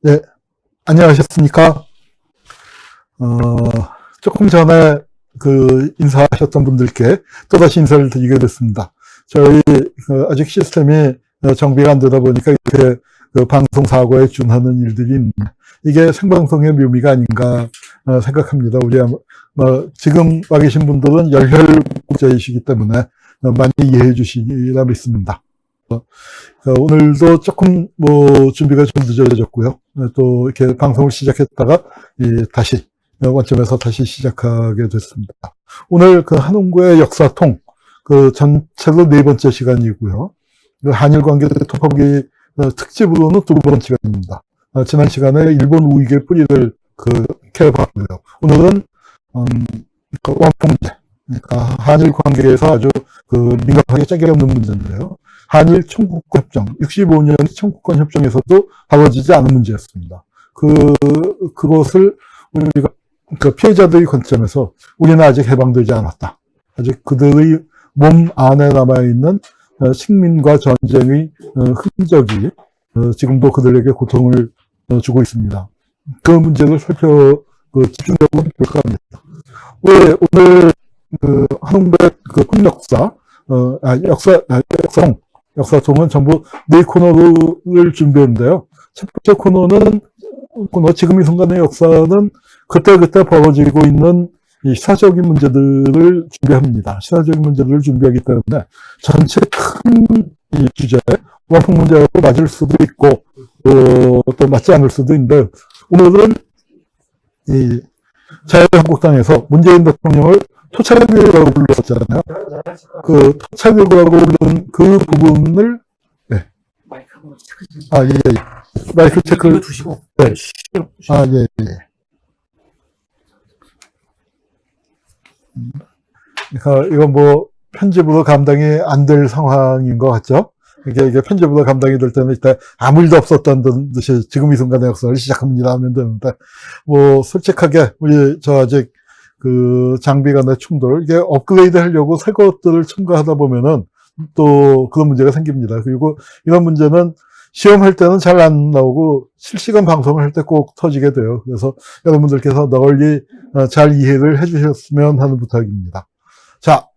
네, 안녕하셨습니까? 어, 조금 전에 인사하셨던 분들께 또다시 인사를 드리게 됐습니다. 저희 아직 시스템이 정비가 안 되다 보니까 이렇게 방송 사고에 준하는 일들이 있는데 이게 생방송의 묘미가 아닌가 생각합니다. 우리 지금 와 계신 분들은 열혈국자이시기 때문에 많이 이해해 주시리라 믿습니다. 오늘도 조금 준비가 좀 늦어졌고요. 또 이렇게 방송을 시작했다가 다시 원점에서 다시 시작하게 됐습니다. 오늘 한홍구의 역사통 전체로 네 번째 시간이고요. 한일 관계 토파보기 특집으로는 두 번째 시간입니다. 지난 시간에 일본 우익의 뿌리를 캐봤고요. 오늘은 원폭 문제, 그러니까 한일 관계에서 아주 민감하게 짝이 없는 문제인데요. 한일 청구권 협정, 65년 청구권 협정에서도 다뤄지지 않은 문제였습니다. 그것을 우리가 피해자들의 관점에서 우리는 아직 해방되지 않았다. 아직 그들의 몸 안에 남아있는 식민과 전쟁의 흔적이 지금도 그들에게 고통을 주고 있습니다. 그 문제를 집중적으로 살펴볼까 합니다. 왜 오늘 한홍백 풍역사, 역사통은 전부 네 코너를 준비했는데요. 첫 번째 지금 이 순간의 역사는 그때그때 벌어지고 있는 이 시사적인 문제들을 준비합니다. 시사적인 문제들을 준비하기 때문에 전체 큰 이 주제, 원폭 문제하고 맞을 수도 있고, 또 맞지 않을 수도 있는데, 오늘은 이 자유한국당에서 문재인 대통령을 토착외교라고 불렀잖아요. 토착외교라고 부르는 그 부분을, 네. 마이크 체크를 두시고. 네. 예. 그러니까 이건 편집으로 감당이 안 될 상황인 것 같죠? 이게 편집으로 감당이 될 때는 일단 아무 일도 없었던 듯이 지금 이 순간의 역사를 시작합니다 하면 되는데, 솔직하게 아직 장비 간의 충돌, 이게 업그레이드 하려고 새 것들을 첨가하다 보면은 또 그런 문제가 생깁니다. 그리고 이런 문제는 시험할 때는 잘 안 나오고 실시간 방송을 할 때 꼭 터지게 돼요. 그래서 여러분들께서 널리 잘 이해를 해주셨으면 하는 부탁입니다. 자,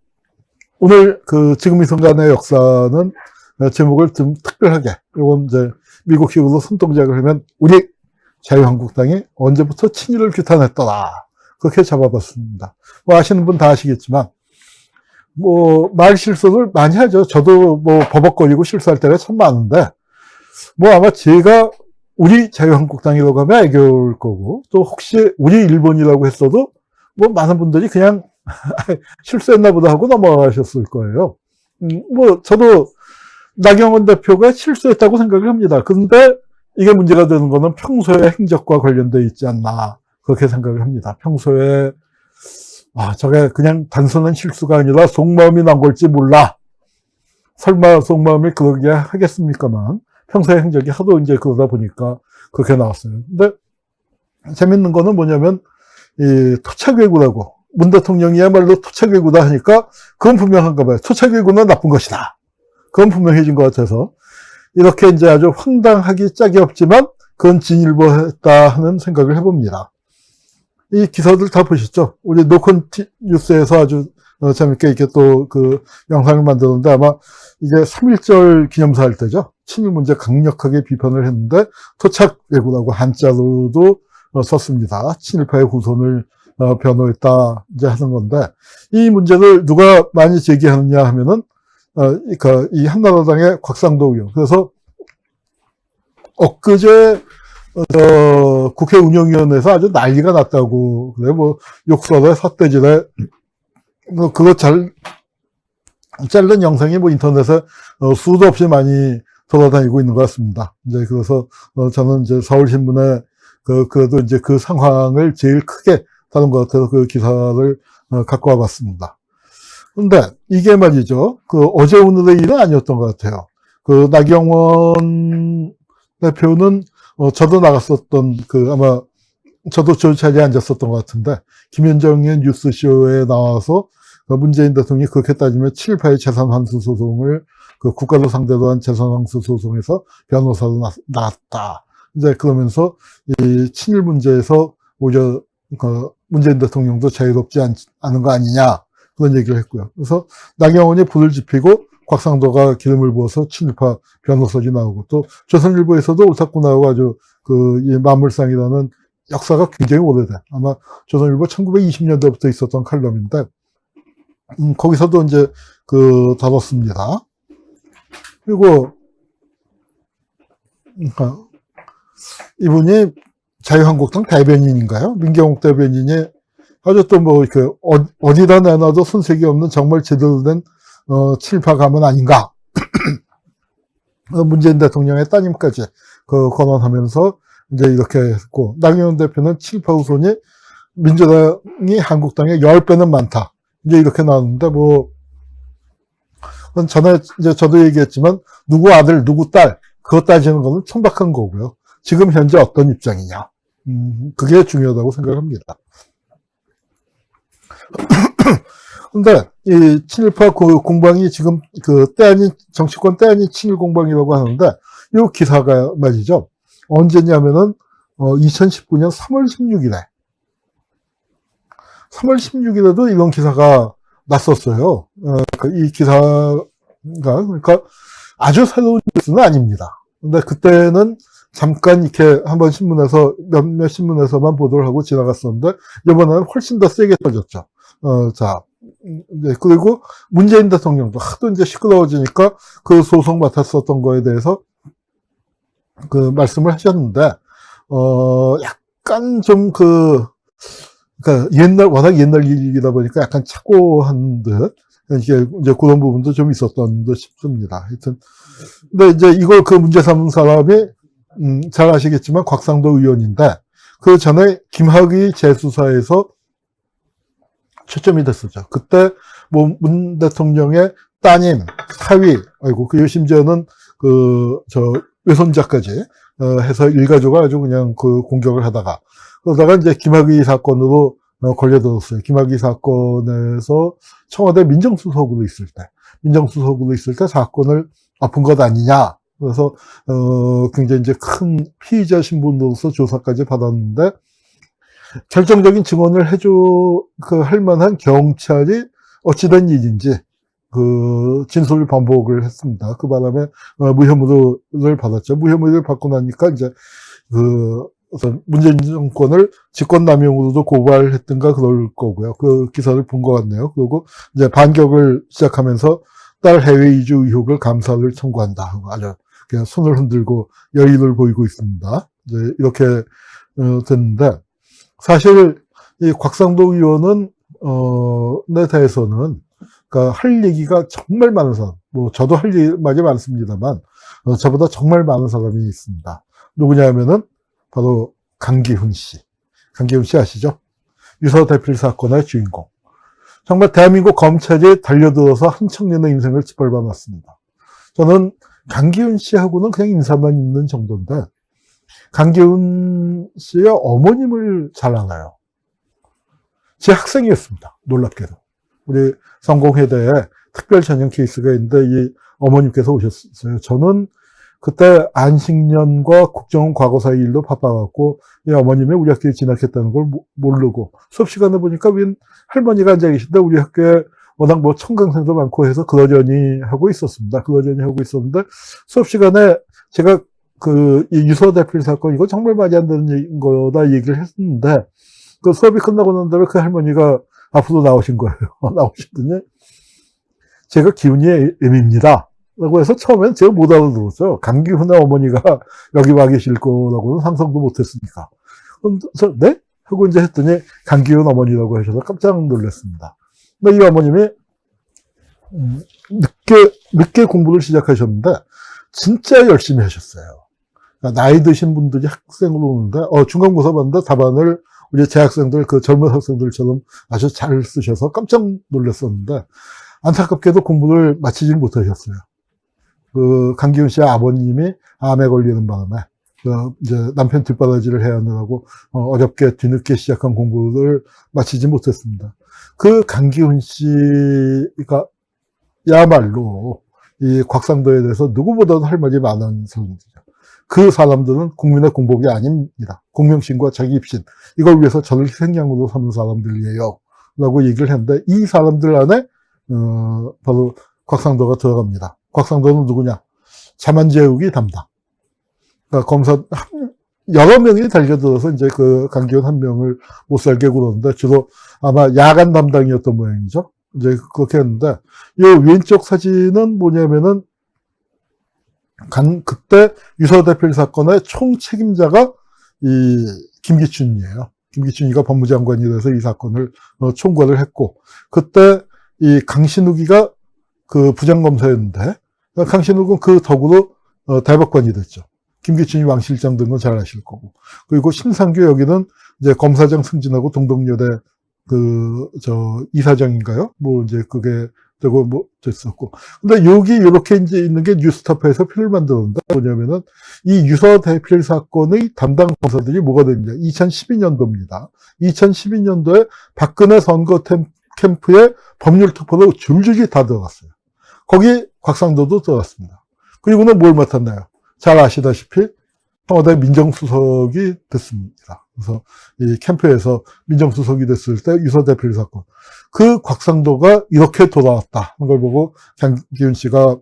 오늘 지금 이 순간의 역사는 제목을 좀 특별하게, 이건 이제 미국식으로 손동작을 하면 우리 자유한국당이 언제부터 친일을 규탄했더라. 그렇게 잡아봤습니다. 아시는 분 다 아시겠지만, 말 실수를 많이 하죠. 저도 버벅거리고 실수할 때가 참 많은데, 아마 제가 우리 자유한국당이라고 하면 애교일 거고, 또 혹시 우리 일본이라고 했어도, 많은 분들이 그냥, 실수했나 보다 하고 넘어가셨을 거예요. 저도 나경원 대표가 실수했다고 생각을 합니다. 그런데 이게 문제가 되는 거는 평소의 행적과 관련되어 있지 않나, 그렇게 생각을 합니다. 평소에, 저게 그냥 단순한 실수가 아니라 속마음이 난 걸지 몰라. 설마 속마음이 그러게 하겠습니까만, 평소의 행적이 하도 이제 그러다 보니까 그렇게 나왔어요. 근데 재밌는 거는 뭐냐면, 토착외구라고, 문 대통령이야말로 토착외구다 하니까 그건 분명한가 봐요. 토착외구는 나쁜 것이다. 그건 분명해진 것 같아서 이렇게 이제 아주 황당하기 짝이 없지만 그건 진일보했다 하는 생각을 해봅니다. 이 기사들 다 보셨죠? 우리 노컨 뉴스에서 아주 재밌게 이렇게 또 영상을 만들었는데 아마 이게 3.1절 기념사 할 때죠. 친일 문제 강력하게 비판을 했는데 토착외구라고 한자로도 썼습니다. 친일파의 후손을 변호했다 이제 하는 건데 이 문제를 누가 많이 제기하느냐 하면은 이 한나라당의 곽상도 의원. 그래서 엊그제 국회 운영위원회에서 아주 난리가 났다고 그래. 욕설에 삿대질에 그거 자른 영상이 인터넷에 수도 없이 많이 돌아다니고 있는 것 같습니다. 이제 그래서 저는 이제 서울신문에 그래도 이제 그 상황을 제일 크게 다룬 것 같아서 그 기사를 갖고 와봤습니다. 근데 이게 말이죠. 어제 오늘의 일은 아니었던 것 같아요. 나경원 대표는 저도 나갔었던 아마 저도 저 자리에 앉았었던 것 같은데 김현정의 뉴스쇼에 나와서 문재인 대통령이 그렇게 따지면 친일파의 재산 환수 소송을 국가를 상대로 한 재산 환수 소송에서 변호사로 나왔다. 이제 그러면서 이 친일 문제에서 오히려 그 문재인 대통령도 자유롭지 않은 거 아니냐 그런 얘기를 했고요. 그래서 나경원이 불을 지피고 곽상도가 기름을 부어서 친일파 변호설이 나오고 또 조선일보에서도 옳다고 나오고 아주 이 만물상이라는 역사가 굉장히 오래돼. 아마 조선일보 1920년대부터 있었던 칼럼인데 거기서도 이제 다뤘습니다. 그리고 이분이 자유한국당 대변인인가요? 민경욱 대변인이 아주 또 어디다 내놔도 손색이 없는 정말 제대로 된 친일파 가문 아닌가. 문재인 대통령의 따님까지 거론하면서 이제 이렇게 했고, 나경원 대표는 친일파 후손이 민주당이 한국당의 10배는 많다. 이제 이렇게 나왔는데, 전에 이제 저도 얘기했지만, 누구 아들, 누구 딸, 그거 따지는 거는 천박한 거고요. 지금 현재 어떤 입장이냐. 그게 중요하다고 생각합니다. 근데, 이 친일파 공방이 지금 정치권 때 아닌 친일 공방이라고 하는데, 이 기사가 말이죠. 언제냐면은, 2019년 3월 16일에. 3월 16일에도 이런 기사가 났었어요. 이 기사가, 그러니까 아주 새로운 뉴스는 아닙니다. 근데 그때는 잠깐 이렇게 한번 몇몇 신문에서만 보도를 하고 지나갔었는데, 이번에는 훨씬 더 세게 터졌죠. 그리고 문재인 대통령도 하도 이제 시끄러워지니까 그 소송 맡았었던 거에 대해서 말씀을 하셨는데, 약간 좀 그러니까 워낙 옛날 일이다 보니까 약간 착오한 듯, 이제 그런 부분도 좀 있었던 듯 싶습니다. 하여튼. 근데 이제 이걸 문제 삼은 사람이, 잘 아시겠지만 곽상도 의원인데, 그 전에 김학의 재수사에서 초점이 됐었죠. 그때 문 대통령의 따님, 사위, 심지어는 외손자까지 해서 일가족을 아주 그냥 공격을 하다가 그러다가 이제 김학의 사건으로 걸려들었어요. 김학의 사건에서 청와대 민정수석으로 있을 때 사건을 엎은 것 아니냐. 그래서 굉장히 이제 큰 피의자 신분으로서 조사까지 받았는데 결정적인 증언을 할 만한 경찰이 어찌된 일인지 진술을 번복을 했습니다. 그 바람에 무혐의를 받았죠. 무혐의를 받고 나니까 이제 문재인 정권을 직권남용으로도 고발했던가 그럴 거고요. 그 기사를 본 것 같네요. 그리고 이제 반격을 시작하면서 딸 해외 이주 의혹을 감사를 청구한다. 아주 그냥 손을 흔들고 여의를 보이고 있습니다. 이제 이렇게 됐는데 사실 이 곽상도 의원은 에 대해서는 그러니까 할 얘기가 정말 많은 사람, 저도 할 말이 많습니다만 저보다 정말 많은 사람이 있습니다. 누구냐 하면은 바로 강기훈 씨 아시죠? 유서 대필 사건의 주인공. 정말 대한민국 검찰이 달려들어서 한 청년의 인생을 짓밟아놨습니다. 저는 강기훈 씨하고는 그냥 인사만 있는 정도인데 강기훈 씨의 어머님을 잘 알아요. 제 학생이었습니다. 놀랍게도. 우리 성공회대에 특별 전형 케이스가 있는데 이 어머님께서 오셨어요. 저는 그때 안식년과 국정원 과거사의 일로 바빠갖고 이 어머님이 우리 학교에 진학했다는 걸 모르고 수업 시간에 보니까 웬 할머니가 앉아 계신데 우리 학교에 워낙 청강생도 많고 해서 그러려니 하고 있었습니다. 그러려니 하고 있었는데 수업 시간에 제가 이 유서 대필 사건 이거 정말 말이 안 되는 거다 얘기를 했는데 그 수업이 끝나고 난 다음에 그 할머니가 앞으로 나오신 거예요. 나오시더니 제가 기훈이 M입니다. 라고 해서 처음엔 제가 못 알아들었어요. 강기훈의 어머니가 여기 와 계실 거라고는 상상도 못 했으니까. 그래서 네? 하고 이제 했더니 강기훈 어머니라고 하셔서 깜짝 놀랐습니다. 근데 이 어머님이 늦게 공부를 시작하셨는데 진짜 열심히 하셨어요. 그러니까 나이 드신 분들이 학생으로 오는데 중간고사 봤는데 답안을 우리 재학생들 젊은 학생들처럼 아주 잘 쓰셔서 깜짝 놀랐었는데 안타깝게도 공부를 마치지 못하셨어요. 강기훈 씨의 아버님이 암에 걸리는 바람에 이제 남편 뒷바라지를 해야 하느라고 어렵게 뒤늦게 시작한 공부를 마치지 못했습니다. 그 강기훈 씨가 야말로 이 곽상도에 대해서 누구보다도 할 말이 많은 사람이죠. 그 사람들은 국민의 공복이 아닙니다. 공명심과 자기 입신, 이걸 위해서 저를 희생양으로 삼는 사람들이에요. 라고 얘기를 했는데, 이 사람들 안에, 바로 곽상도가 들어갑니다. 곽상도는 누구냐? 자만제욱이 담당. 그러니까 검사, 여러 명이 달려들어서 이제 그 강기훈 한 명을 못 살게 굴었는데, 주로 아마 야간 담당이었던 모양이죠. 이제 그렇게 했는데, 이 왼쪽 사진은 뭐냐면은, 그때 유서대필 사건의 총 책임자가 이 김기춘이에요. 김기춘이가 법무장관이 돼서 이 사건을 총괄을 했고, 그때 이 강신욱이가 그 부장검사였는데, 강신욱은 그 덕으로 대법관이 됐죠. 김기춘이 왕실장 된 건 잘 아실 거고. 그리고 심상규 여기는 이제 검사장 승진하고 동덕여대 이사장인가요? 뭐 이제 그게 되고 뭐 됐었고. 근데 여기 이렇게 이제 있는 게 뉴스타파에서 표를 만들었는데 뭐냐면은 이 유서 대필 사건의 담당 검사들이 뭐가 됐냐. 2012년도입니다. 2012년도에 박근혜 선거 캠프에 법률 특보로 줄줄이 다 들어갔어요. 거기 곽상도도 들어갔습니다. 그리고는 뭘 맡았나요? 잘 아시다시피 청와대 민정수석이 됐습니다. 그래서 이 캠프에서 민정수석이 됐을 때 유서 대필 사건. 그 곽상도가 이렇게 돌아왔다. 걸 보고 강기훈 씨가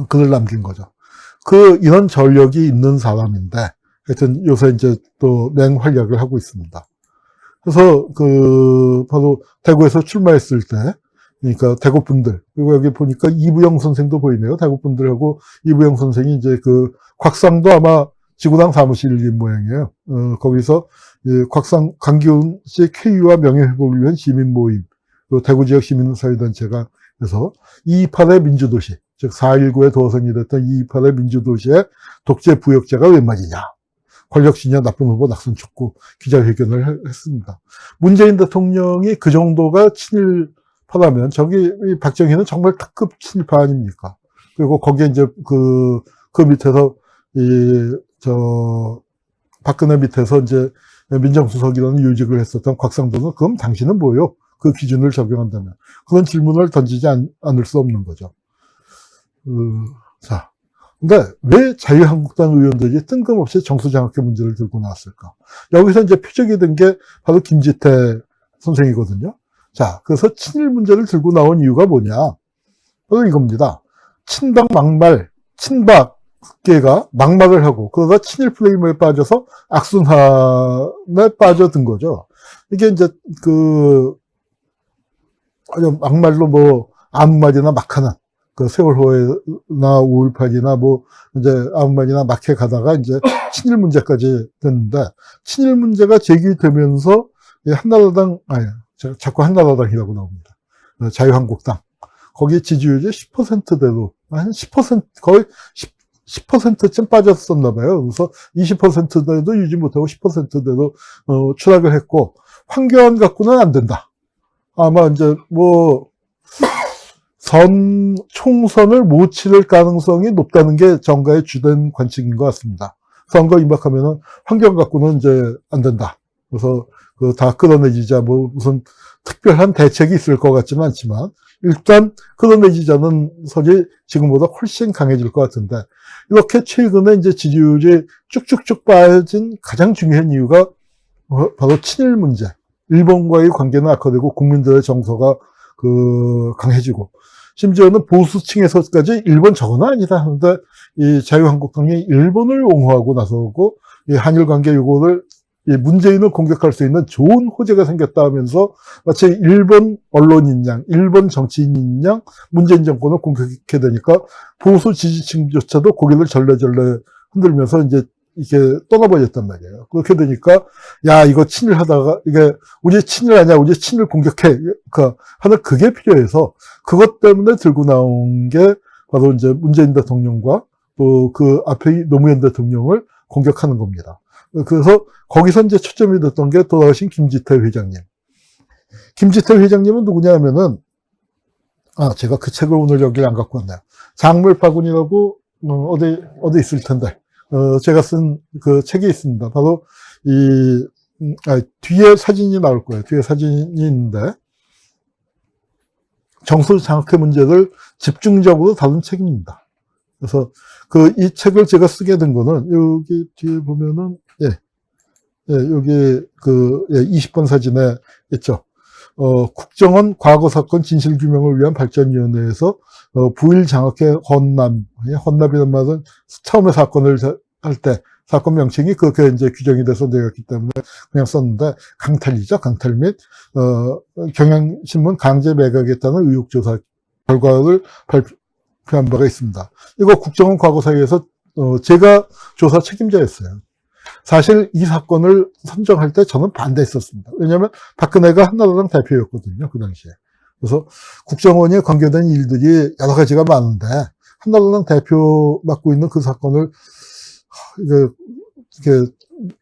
글을 남긴 거죠. 이런 전력이 있는 사람인데, 하여튼 요새 이제 또 맹활약을 하고 있습니다. 그래서 바로 대구에서 출마했을 때, 그러니까 대구 분들, 그리고 여기 보니까 이부영 선생도 보이네요. 대구 분들하고 이부영 선생이 이제 곽상도 아마 지구당 사무실인 모양이에요. 거기서 강기훈 씨의 쾌유와 명예회복을 위한 시민 모임, 대구 지역 시민사회단체가 해서 228의 민주도시, 즉 4.19에 도어선이 됐던 228의 민주도시의 독재 부역자가 웬 말이냐. 권력신야 나쁜 후보 낙선 촉구 기자회견을 했습니다. 문재인 대통령이 그 정도가 친일파라면 저기 박정희는 정말 특급 친일파 아닙니까? 그리고 거기에 이제 그 밑에서 박근혜 밑에서 이제 민정수석이라는 요직을 했었던 곽상도는 그럼 당신은 뭐요? 그 기준을 적용한다면. 그런 질문을 던지지 않을 수 없는 거죠. 자. 근데 왜 자유한국당 의원들이 뜬금없이 정수장학회 문제를 들고 나왔을까? 여기서 이제 표적이 된 게 바로 김지태 선생이거든요. 자, 그래서 친일 문제를 들고 나온 이유가 뭐냐? 바로 이겁니다. 친박 막말, 친박계가 막말을 하고, 그러다 친일 프레임에 빠져서 악순환에 빠져든 거죠. 이게 이제 막말로 뭐, 아무 말이나 막 하는, 세월호나 5.18이나 뭐, 이제 아무 말이나 막 해 가다가 이제 친일 문제까지 됐는데, 친일 문제가 제기되면서 자꾸 한나라당이라고 나옵니다. 자유한국당. 거기 지지율이 10%대로, 한 10%, 거의 10%쯤 빠졌었나 봐요. 그래서 20%대도 유지 못하고 10%대로, 추락을 했고, 황교안 갖고는 안 된다. 아마 이제 총선을 못 치를 가능성이 높다는 게 정가의 주된 관측인 것 같습니다. 선거 임박하면은 환경 갖고는 이제 안 된다. 그래서 다 끌어내지자 무슨 특별한 대책이 있을 것 같지는 않지만 일단 끌어내지자는 설이 지금보다 훨씬 강해질 것 같은데 이렇게 최근에 이제 지지율이 쭉쭉쭉 빠진 가장 중요한 이유가 바로 친일 문제. 일본과의 관계는 악화되고 국민들의 정서가 강해지고 심지어는 보수층에서까지 일본 저거는 아니다 하는데 이 자유한국당이 일본을 옹호하고 나서고 이 한일 관계 요거를 문재인을 공격할 수 있는 좋은 호재가 생겼다 하면서 마치 일본 언론인 양, 일본 정치인인 양 문재인 정권을 공격하게 되니까 보수 지지층조차도 고개를 절레절레 흔들면서 이제 이렇게 떠나버렸단 말이에요. 그렇게 되니까, 야, 이거 친일하다가, 이게, 우리 친일 아니야, 우리 친일 공격해. 하는 그게 필요해서, 그것 때문에 들고 나온 게, 바로 이제 문재인 대통령과 또 그 앞에 노무현 대통령을 공격하는 겁니다. 그래서 거기서 이제 초점이 됐던 게 돌아가신 김지태 회장님. 김지태 회장님은 누구냐 하면은, 제가 그 책을 오늘 여기를 안 갖고 왔네요. 작물파군이라고, 어디 있을 텐데. 제가 쓴 그 책이 있습니다. 바로 뒤에 사진이 나올 거예요. 뒤에 사진이 있는데, 정수장학회 문제를 집중적으로 다룬 책입니다. 그래서 이 책을 제가 쓰게 된 거는 여기 뒤에 보면은, 여기 20번 사진에 있죠. 국정원 과거사건 진실규명을 위한 발전위원회에서 부일 장학회 헌납이라는 말은 처음에 사건을 할 때 사건 명칭이 그렇게 이제 규정이 돼서 되었기 때문에 그냥 썼는데, 강탈이죠. 강탈 및 경향신문 강제 매각했다는 의혹 조사 결과를 발표한 바가 있습니다. 이거 국정원 과거사위에서 제가 조사 책임자였어요. 사실 이 사건을 선정할 때 저는 반대했었습니다. 왜냐하면 박근혜가 한나라당 대표였거든요, 그 당시에. 그래서 국정원에 관계된 일들이 여러 가지가 많은데 한나라당 대표 맡고 있는 그 사건을 이게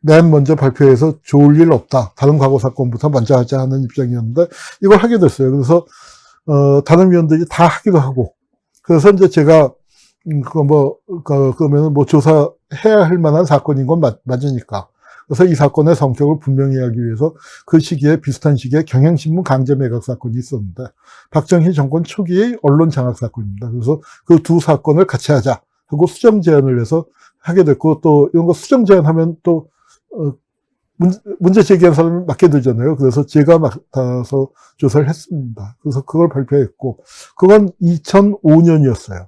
맨 먼저 발표해서 좋을 일 없다. 다른 과거 사건부터 먼저 하자 하는 입장이었는데 이걸 하게 됐어요. 그래서 다른 위원들이 다 하기도 하고, 그래서 이제 제가 그러면은 조사해야 할 만한 사건인 건 맞으니까. 그래서 이 사건의 성격을 분명히 하기 위해서 그 시기에, 비슷한 시기에 경향신문 강제 매각 사건이 있었는데, 박정희 정권 초기의 언론 장악 사건입니다. 그래서 그 두 사건을 같이 하자 하고 수정 제안을 해서 하게 됐고, 또 이런 거 수정 제안하면 또 문제 제기한 사람을 맡게 되잖아요. 그래서 제가 맡아서 조사를 했습니다. 그래서 그걸 발표했고, 그건 2005년이었어요.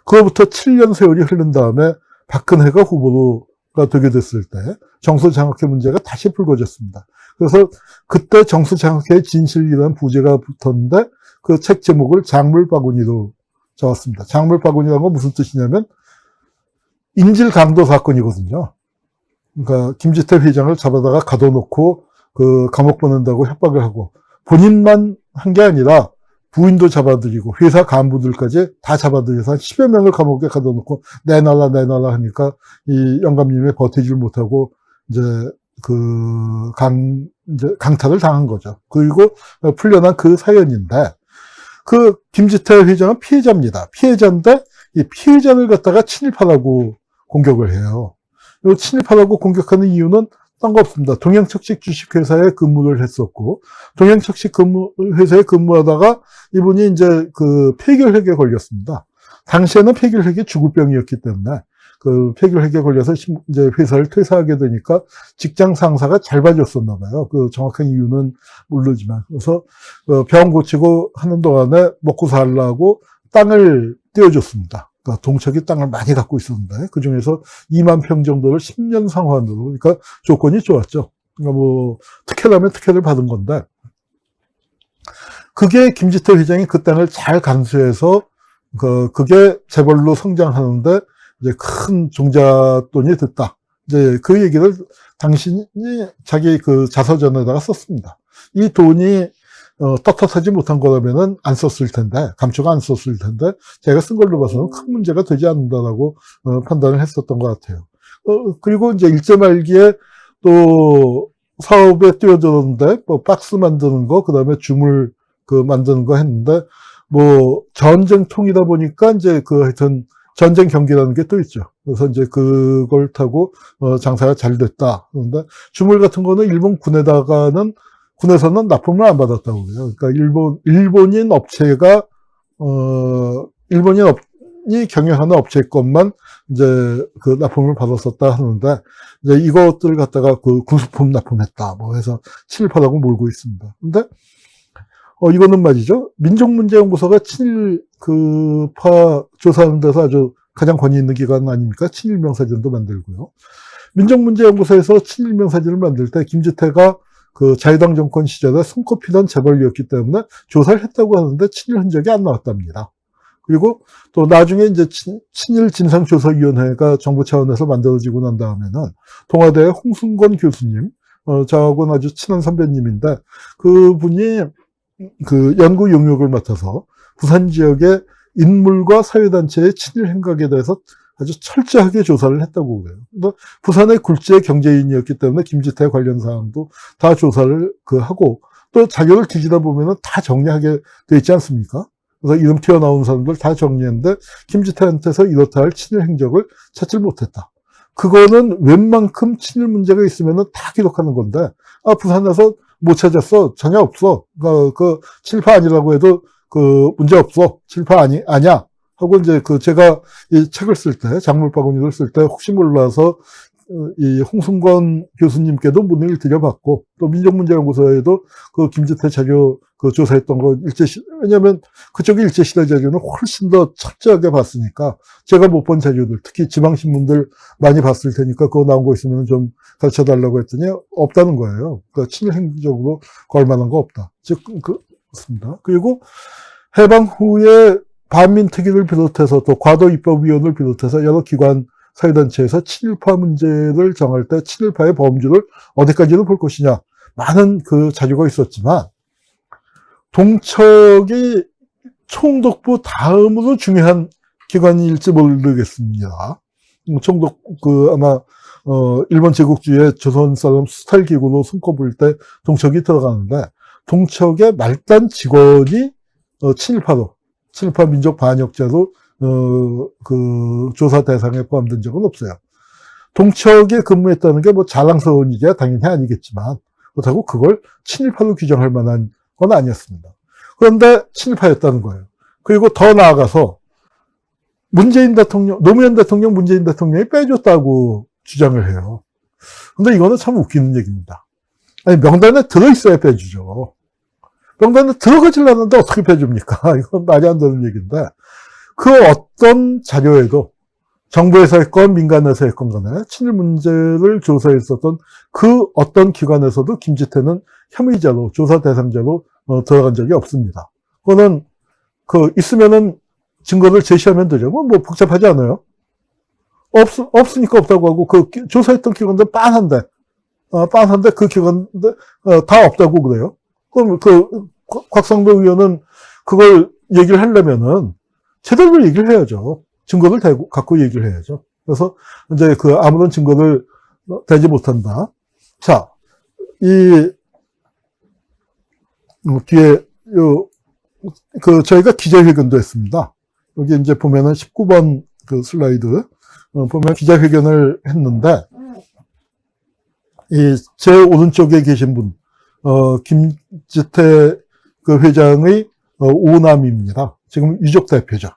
그로부터 7년 세월이 흐른 다음에 박근혜가 후보가 되게 됐을 때 정수장학회 문제가 다시 불거졌습니다. 그래서 그때 정수장학회의 진실이라는 부제가 붙었는데 그 책 제목을 작물바구니로 적었습니다. 작물바구니라는 건 무슨 뜻이냐면 인질 강도 사건이거든요. 그러니까 김지태 회장을 잡아다가 가둬놓고 감옥 보낸다고 협박을 하고, 본인만 한 게 아니라 부인도 잡아들이고 회사 간부들까지 다 잡아들여서 한 10여 명을 감옥에 가둬놓고 내놔라 하니까 이 영감님이 버티질 못하고 이제 이제 강탈을 당한 거죠. 그리고 풀려난 그 사연인데, 그 김지태 회장은 피해자입니다. 피해자인데 이 피해자를 갖다가 친일파라고 공격을 해요. 친일파라고 공격하는 이유는 딴 거 없습니다. 동양척식 주식회사에 근무를 했었고, 동양척식 회사에 근무하다가 이분이 이제 폐결핵에 걸렸습니다. 당시에는 폐결핵이 죽을 병이었기 때문에 폐결핵에 걸려서 이제 회사를 퇴사하게 되니까 직장 상사가 잘 봐줬었나 봐요. 정확한 이유는 모르지만. 그래서 병 고치고 하는 동안에 먹고 살라고 땅을 떼어줬습니다. 그러니까 동척이 땅을 많이 갖고 있었는데 그 중에서 2만 평 정도를 10년 상환으로, 그러니까 조건이 좋았죠. 그러니까 특혜라면 특혜를 받은 건데, 그게 김지태 회장이 그 땅을 잘 간수해서 그게 재벌로 성장하는데 이제 큰 종잣돈이 됐다. 이제 그 얘기를 당신이 자기 자서전에다가 썼습니다. 이 돈이 떳떳하지 못한 거라면은 안 썼을 텐데, 감초가 안 썼을 텐데, 제가 쓴 걸로 봐서는 큰 문제가 되지 않는다라고 판단을 했었던 것 같아요. 그리고 이제 일제 말기에 또 사업에 뛰어들었는데, 박스 만드는 거, 그 다음에 주물 만드는 거 했는데, 전쟁통이다 보니까 이제 하여튼 전쟁 경기라는 게 또 있죠. 그래서 이제 그걸 타고 장사가 잘 됐다. 그런데 주물 같은 거는 일본 군에서는 납품을 안 받았다고 그래요. 그러니까 일본인 업체가, 일본인이 경영하는 업체 것만 이제 납품을 받았었다 하는데, 이제 이것들을 갖다가 군수품 납품했다. 해서 친일파라고 몰고 있습니다. 근데, 이거는 말이죠. 민족문제연구소가 친일파 조사하는 데서 아주 가장 권위 있는 기관 아닙니까? 친일명사전도 만들고요. 민족문제연구소에서 친일명사전을 만들 때 김지태가 자유당 정권 시절에 손꼽히던 재벌이었기 때문에 조사를 했다고 하는데 친일 흔적이 안 나왔답니다. 그리고 또 나중에 이제 친일 진상조사위원회가 정부 차원에서 만들어지고 난 다음에는 동아대의 홍순건 교수님, 저하고는 아주 친한 선배님인데, 그분이 연구 용역을 맡아서 부산 지역의 인물과 사회단체의 친일 행각에 대해서 아주 철저하게 조사를 했다고 그래요. 부산의 굴지의 경제인이었기 때문에 김지태 관련 사항도 다 조사를 하고, 또 자료를 뒤지다 보면은 다 정리하게 돼 있지 않습니까? 그래서 이름 튀어나온 사람들 다 정리했는데 김지태한테서 이렇다 할 친일 행적을 찾질 못했다. 그거는 웬만큼 친일 문제가 있으면은 다 기록하는 건데, 부산에서 못 찾았어. 전혀 없어. 친일파 아니라고 해도 문제 없어. 친일파 아니야. 하고 이제 제가 이 책을 쓸 때, 작물바구니를 쓸 때 혹시 몰라서 이 홍승권 교수님께도 문의를 드려봤고, 또 민족문제연구소에도 김지태 자료 조사했던 거 왜냐면 그쪽이 일제시대 자료는 훨씬 더 철저하게 봤으니까, 제가 못 본 자료들, 특히 지방신문들 많이 봤을 테니까 그거 나온 거 있으면 좀 가르쳐 달라고 했더니 없다는 거예요. 그러니까 친일행적으로 걸만한 거 없다. 즉, 그렇습니다. 그리고 해방 후에 반민특위를 비롯해서 또 과도입법위원을 비롯해서 여러 기관 사회단체에서 친일파 문제를 정할 때 친일파의 범주를 어디까지로 볼 것이냐. 많은 자료가 있었지만, 동척이 총독부 다음으로 중요한 기관일지 모르겠습니다. 총독, 아마, 일본 제국주의의 조선 사람 수탈기구로 손꼽을 때 동척이 들어가는데, 동척의 말단 직원이, 친일파 민족 반역자로, 조사 대상에 포함된 적은 없어요. 동척에 근무했다는 게 뭐 자랑스러운 일이야 당연히 아니겠지만, 그렇다고 그걸 친일파로 규정할 만한 건 아니었습니다. 그런데 친일파였다는 거예요. 그리고 더 나아가서 노무현 대통령, 문재인 대통령이 빼줬다고 주장을 해요. 근데 이거는 참 웃기는 얘기입니다. 아니, 명단에 들어있어야 빼주죠. 명단에 들어가질 않는데 어떻게 빼줍니까? 이건 말이 안 되는 얘기인데, 그 어떤 자료에도 정부에서 했건 민간에서 했건 간에 친일 문제를 조사했었던 그 어떤 기관에서도 김지태는 혐의자로, 조사 대상자로 들어간 적이 없습니다. 그거는 있으면은 증거를 제시하면 되죠. 뭐 복잡하지 않아요. 없으니까 없다고 하고, 조사했던 기관들 빤한데 그 기관들 다 없다고 그래요. 그럼 곽상도 의원은 그걸 얘기를 하려면은 제대로 얘기를 해야죠. 증거를 갖고 얘기를 해야죠. 그래서 이제 아무런 증거를 대지 못한다. 자, 뒤에 저희가 기자회견도 했습니다. 여기 이제 보면은 19번 슬라이드 보면 기자회견을 했는데, 제 오른쪽에 계신 분, 김지태 회장의 오남입니다. 지금 유족 대표죠.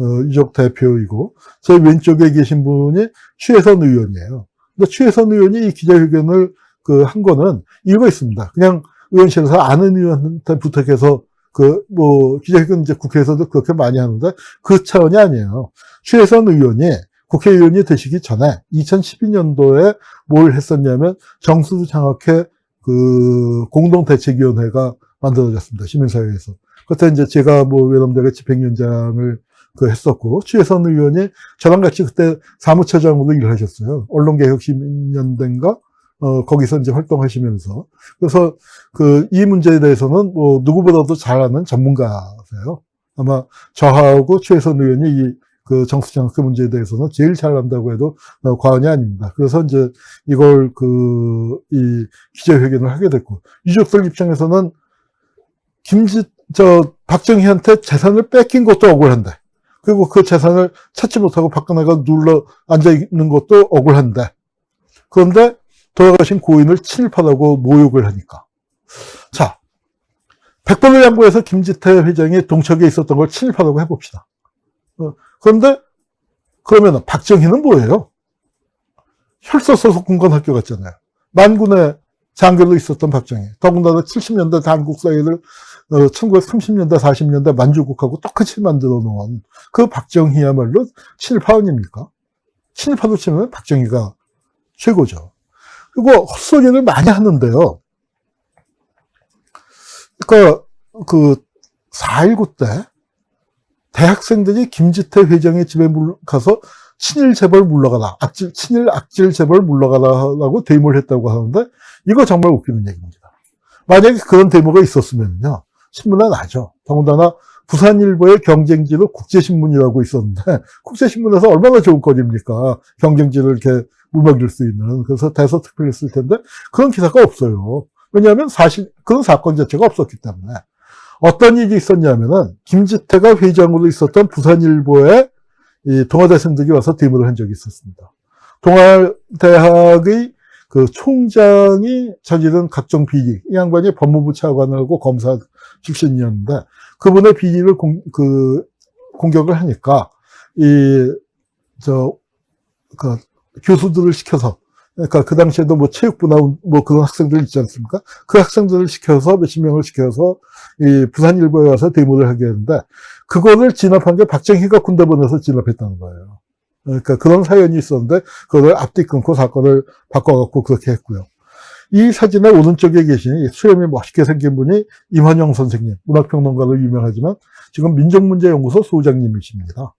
유족 대표이고, 제 왼쪽에 계신 분이 추혜선 의원이에요. 근데 추혜선 의원이 이 기자회견을 한 거는 이유가 있습니다. 그냥 의원실에서 아는 의원한테 부탁해서 기자회견 이제 국회에서도 그렇게 많이 하는데 그 차원이 아니에요. 추혜선 의원이 국회의원이 되시기 전에 2012년도에 뭘 했었냐면 정수도 장학회 공동대책위원회가 만들어졌습니다. 시민사회에서. 그때 이제 제가 외람되게 집행위원장을 했었고, 추혜선 의원이 저랑 같이 그때 사무처장으로 일을 하셨어요. 언론개혁시민연대인가? 거기서 이제 활동하시면서. 그래서 이 문제에 대해서는 누구보다도 잘 아는 전문가세요. 아마 저하고 추혜선 의원이 정수장학회 문제에 대해서는 제일 잘 안다고 해도 과언이 아닙니다. 그래서 이제 이걸 이 기자회견을 하게 됐고, 유족들 입장에서는 박정희한테 재산을 뺏긴 것도 억울한데, 그리고 그 재산을 찾지 못하고 박근혜가 눌러 앉아있는 것도 억울한데, 그런데 돌아가신 고인을 친일파라고 모욕을 하니까. 자, 100번을 양보해서 김지태 회장이 동척에 있었던 걸 친일파라고 해봅시다. 그런데 그러면 박정희는 뭐예요? 혈서 소속 군관학교 갔잖아요. 만군의 장교로 있었던 박정희. 더군다나 70년대 한국 사회를 1930년대 40년대 만주국하고 똑같이 만들어 놓은 그 박정희야말로 친일파 아닙니까? 친일파로 치면 박정희가 최고죠. 그리고 헛소리를 많이 하는데요. 그러니까 4.19 때 대학생들이 김지태 회장의 집에 가서 친일 재벌 물러가라, 친일 악질 재벌 물러가라라고 데모를 했다고 하는데, 이거 정말 웃기는 얘기입니다. 만약에 그런 데모가 있었으면요, 신문에 나죠. 더군다나 부산일보의 경쟁지로 국제신문이라고 있었는데, 국제신문에서 얼마나 좋은 거리입니까? 경쟁지를 이렇게 물먹일 수 있는. 그래서 대서특필했을 텐데, 그런 기사가 없어요. 왜냐하면 사실 그런 사건 자체가 없었기 때문에. 어떤 일이 있었냐면은, 김지태가 회장으로 있었던 부산일보에 이 동아대생들이 와서 데모를 한 적이 있었습니다. 동아대학의 총장이 저지른 각종 비리, 이 양반이 법무부 차관하고 검사 출신이었는데, 그분의 비리를 공격을 하니까, 교수들을 시켜서, 그러니까 그 당시에도 뭐 체육부나 뭐 그런 학생들 있지 않습니까? 그 학생들을 시켜서 몇십 명을 시켜서 이 부산일보에 와서 데모를 하게 했는데, 그거를 진압한 게 박정희가 군대 보내서 진압했다는 거예요. 그러니까 그런 사연이 있었는데, 그걸 앞뒤 끊고 사건을 바꿔갖고 그렇게 했고요. 이 사진의 오른쪽에 계신 수염이 멋있게 생긴 분이 임환영 선생님, 문학평론가로 유명하지만 지금 민족문제연구소 소장님이십니다.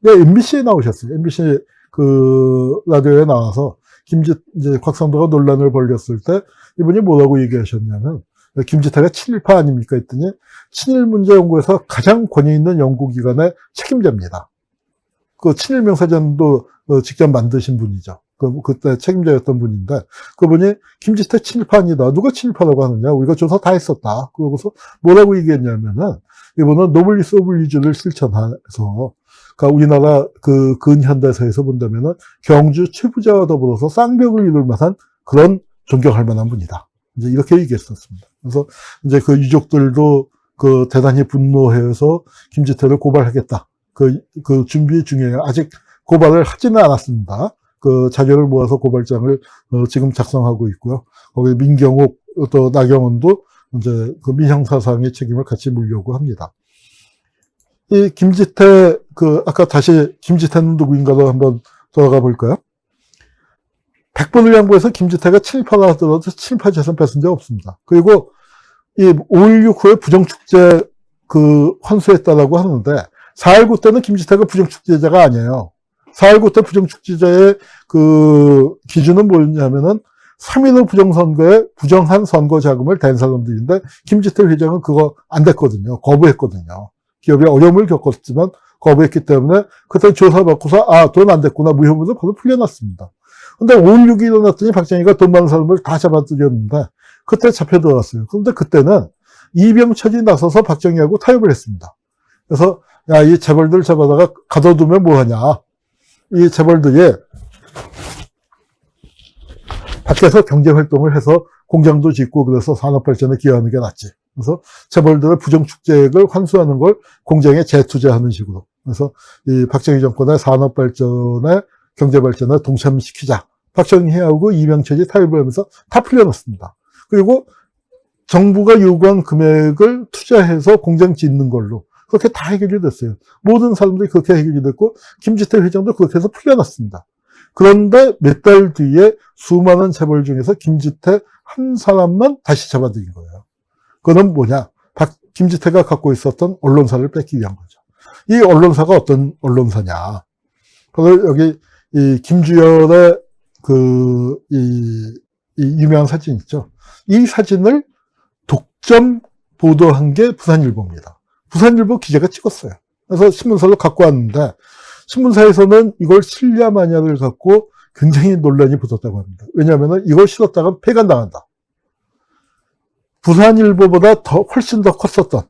네, MBC에 나오셨어요. MBC 라디오에 나와서 이제 곽상도가 논란을 벌였을 때 이분이 뭐라고 얘기하셨냐면, 김지태가 친일파 아닙니까? 했더니 친일문제연구에서 가장 권위 있는 연구기관의 책임자입니다. 그 친일명사전도 직접 만드신 분이죠. 그때 책임자였던 분인데, 그분이 김지태 친일파 아니다. 누가 친일파라고 하느냐? 우리가 조사 다 했었다. 그러고서 뭐라고 얘기했냐면은, 이분은 노블리스 오블리주를 실천해서, 그러니까 우리나라 근현대사에서 본다면은 경주 최부자와 더불어서 쌍벽을 이룰 만한 그런 존경할 만한 분이다. 이제 이렇게 얘기했었습니다. 그래서 이제 그 유족들도 대단히 분노해서 김지태를 고발하겠다. 그 준비 중이에요. 아직 고발을 하지는 않았습니다. 자료를 모아서 고발장을 지금 작성하고 있고요. 거기 민경욱 또 나경원도 이제 그 민형사상의 책임을 같이 물려고 합니다. 이 김지태 아까 다시 김지태는 누구인가로 한번 돌아가 볼까요? 100번을 양보해서 김지태가 친일파가 하더라도 친일파 재산 뺏은 적 없습니다. 그리고 이 5.16 후에 부정축제 환수했다라고 하는데, 4.19 때는 김지태가 부정축제자가 아니에요. 4.19 때 부정축제자의 기준은 뭐였냐면은 3.15 부정선거에 부정한 선거 자금을 댄 사람들인데, 김지태 회장은 그거 안 됐거든요. 거부했거든요. 기업이 어려움을 겪었지만 거부했기 때문에 그때 조사받고서 돈 안 됐구나 무혐의로 바로 풀려났습니다. 근데 5.16이 일어났더니 박정희가 돈 많은 사람을 다 잡아들였는데 그때 잡혀 들어갔어요. 그런데 그때는 이병철이 나서서 박정희하고 타협을 했습니다. 그래서 이 재벌들 잡아다가 가둬두면 뭐하냐. 이 재벌들이 밖에서 경제활동을 해서 공장도 짓고 그래서 산업발전에 기여하는 게 낫지. 그래서 재벌들의 부정축제액을 환수하는 걸 공장에 재투자하는 식으로. 그래서 이 박정희 정권의 산업발전에 경제발전에 동참시키자. 박정희하고 이병철이 타협을 하면서 다 풀려났습니다. 그리고 정부가 요구한 금액을 투자해서 공장 짓는 걸로 그렇게 다 해결이 됐어요. 모든 사람들이 그렇게 해결이 됐고 김지태 회장도 그렇게 해서 풀려났습니다. 그런데 몇 달 뒤에 수많은 재벌 중에서 김지태 한 사람만 다시 잡아들인 거예요. 그건 뭐냐? 김지태가 갖고 있었던 언론사를 뺏기 위한 거죠. 이 언론사가 어떤 언론사냐? 바로 여기 이 김주열의 이 유명한 사진 있죠. 이 사진을 독점 보도한 게 부산일보입니다. 부산일보 기자가 찍었어요. 그래서 신문사로 갖고 왔는데 신문사에서는 이걸 실냐 마냐를 갖고 굉장히 논란이 붙었다고 합니다. 왜냐하면 이걸 실었다가 폐간당한다. 부산일보보다 훨씬 더 컸었던,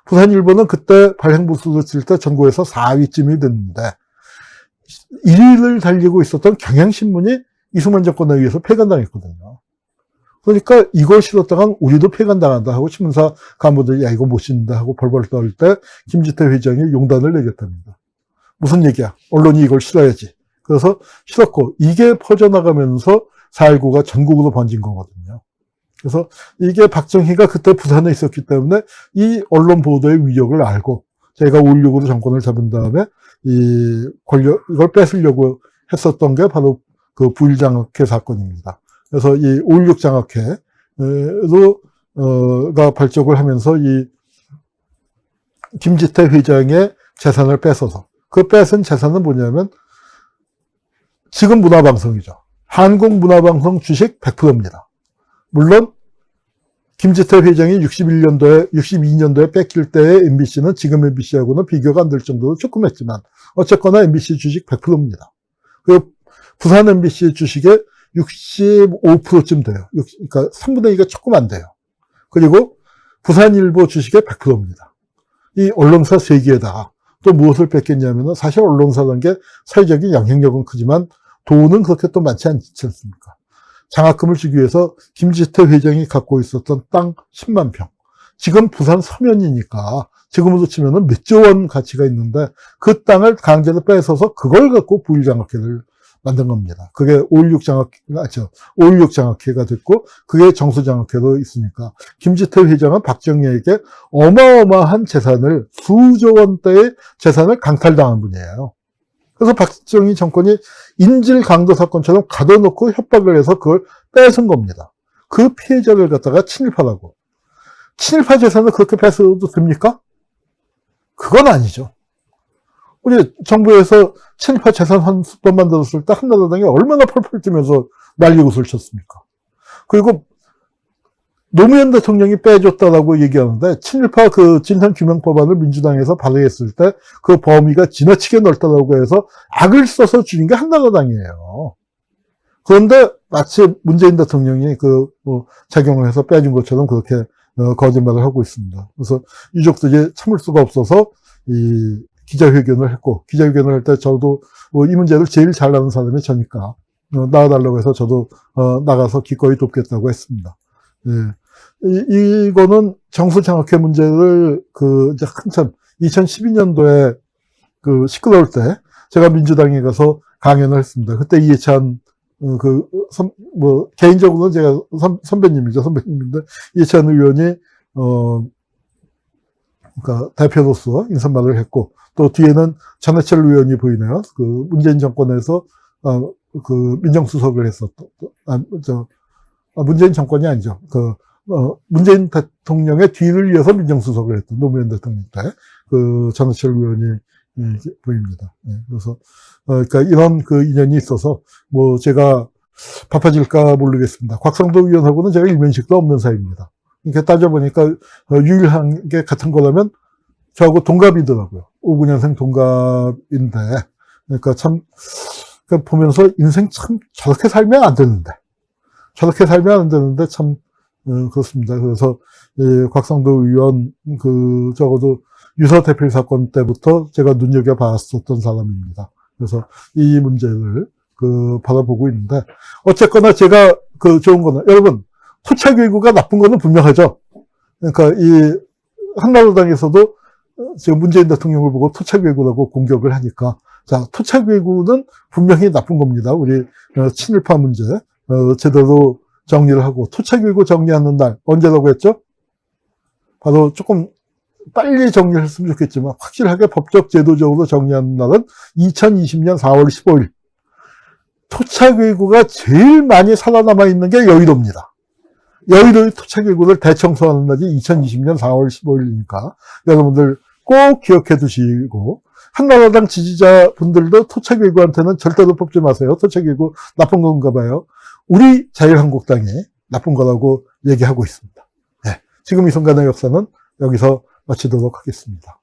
부산일보는 그때 발행부수를 칠 때 전국에서 4위쯤이 됐는데 1위를 달리고 있었던 경향신문이 이승만 정권에 의해서 폐간당했거든요. 그러니까 이걸 실었다간 우리도 폐간당한다 하고 신문사 간부들이 이거 못 싣는다 하고 벌벌 떨 때 김지태 회장이 용단을 내겠답니다. 무슨 얘기야? 언론이 이걸 실어야지. 그래서 실었고 이게 퍼져나가면서 4.19가 전국으로 번진 거거든요. 그래서 이게 박정희가 그때 부산에 있었기 때문에 이 언론 보도의 위력을 알고 제가 5.16으로 정권을 잡은 다음에 이걸 뺏으려고 했었던 게 바로 그 부일장학회 사건입니다. 그래서 이 5.16 장학회가 발족을 하면서 이 김지태 회장의 재산을 뺏어서 그 뺏은 재산은 뭐냐면 지금 문화방송이죠. 한국문화방송 주식 100%입니다. 물론 김지태 회장이 62년도에 뺏길 때의 MBC는 지금 MBC하고는 비교가 안 될 정도로 조금 했지만 어쨌거나 MBC 주식 100%입니다. 그 부산 MBC 주식의 65%쯤 돼요. 그러니까 3분의 2가 조금 안 돼요. 그리고 부산일보 주식의 100%입니다. 이 언론사 3개에다가 또 무엇을 뺏겼냐면 사실 언론사라는 게 사회적인 영향력은 크지만 돈은 그렇게 또 많지 않지 않습니까? 장학금을 주기 위해서 김지태 회장이 갖고 있었던 땅 10만 평. 지금 부산 서면이니까 지금으로 치면은 몇 조 원 가치가 있는데 그 땅을 강제로 뺏어서 그걸 갖고 부일장학회를 만든 겁니다. 그게 5.16 장학회가, 5.16 장학회가 됐고, 그게 정수장학회도 있으니까. 김지태 회장은 박정희에게 어마어마한 재산을, 수조 원대의 재산을 강탈당한 분이에요. 그래서 박정희 정권이 인질 강도 사건처럼 가둬놓고 협박을 해서 그걸 뺏은 겁니다. 그 피해자를 갖다가 친일파라고. 친일파 재산을 그렇게 뺏어도 됩니까? 그건 아니죠. 우리 정부에서 친일파 재산 환수법 만들었을 때 한나라당이 얼마나 펄펄 뛰면서 난리굿을 쳤습니까? 그리고 노무현 대통령이 빼줬다라고 얘기하는데 친일파 그 진상규명법안을 민주당에서 발의했을 때 그 범위가 지나치게 넓다라고 해서 악을 써서 줄인 게 한나라당이에요. 그런데 마치 문재인 대통령이 작용을 해서 빼준 것처럼 그렇게 거짓말을 하고 있습니다. 그래서 유족들이 참을 수가 없어서 이 기자회견을 했고, 기자회견을 할 때 저도 이 문제를 제일 잘 아는 사람이 저니까 나와달라고 해서 저도 나가서 기꺼이 돕겠다고 했습니다. 예. 이거는 정수장학회 문제를 이제 한참 2012년도에 시끄러울 때 제가 민주당에 가서 강연을 했습니다. 그때 이해찬 개인적으로는 제가 선배님인데 이해찬 의원이 그러니까 대표로서 인사말을 했고, 또 뒤에는 전해철 의원이 보이네요. 문재인 정권에서 민정수석을 했었던, 문재인 정권이 아니죠. 문재인 대통령의 뒤를 이어서 민정수석을 했던 노무현 대통령 때, 전해철 의원이 보입니다. 네, 그래서, 그러니까 이런 인연이 있어서, 제가 바빠질까 모르겠습니다. 곽상도 의원하고는 제가 일면식도 없는 사이입니다. 이렇게 따져보니까, 유일한 게 같은 거라면, 저하고 동갑이더라고요. 59년생 동갑인데, 그러니까 참, 보면서 인생 참 저렇게 살면 안 되는데, 참, 그렇습니다. 그래서, 곽상도 의원, 적어도 유서 대필 사건 때부터 제가 눈여겨봤었던 사람입니다. 그래서 이 문제를, 바라보고 있는데, 어쨌거나 제가 좋은 거는, 여러분, 토착외구가 나쁜 거는 분명하죠. 그러니까 한나라당에서도 지금 문재인 대통령을 보고 토착외구라고 공격을 하니까, 자, 토착외구는 분명히 나쁜 겁니다. 우리 친일파 문제 제대로 정리를 하고, 토착외구 정리하는 날 언제라고 했죠? 바로 조금 빨리 정리를 했으면 좋겠지만 확실하게 법적 제도적으로 정리하는 날은 2020년 4월 15일. 토착외구가 제일 많이 살아남아 있는 게 여의도입니다. 여의도의 토착외구를 대청소하는 날이 2020년 4월 15일이니까 여러분들 꼭 기억해 두시고, 한나라당 지지자분들도 토착외구한테는 절대로 뽑지 마세요. 토착외구 나쁜 건가 봐요. 우리 자유한국당이 나쁜 거라고 얘기하고 있습니다. 네, 지금 이 순간의 역사는 여기서 마치도록 하겠습니다.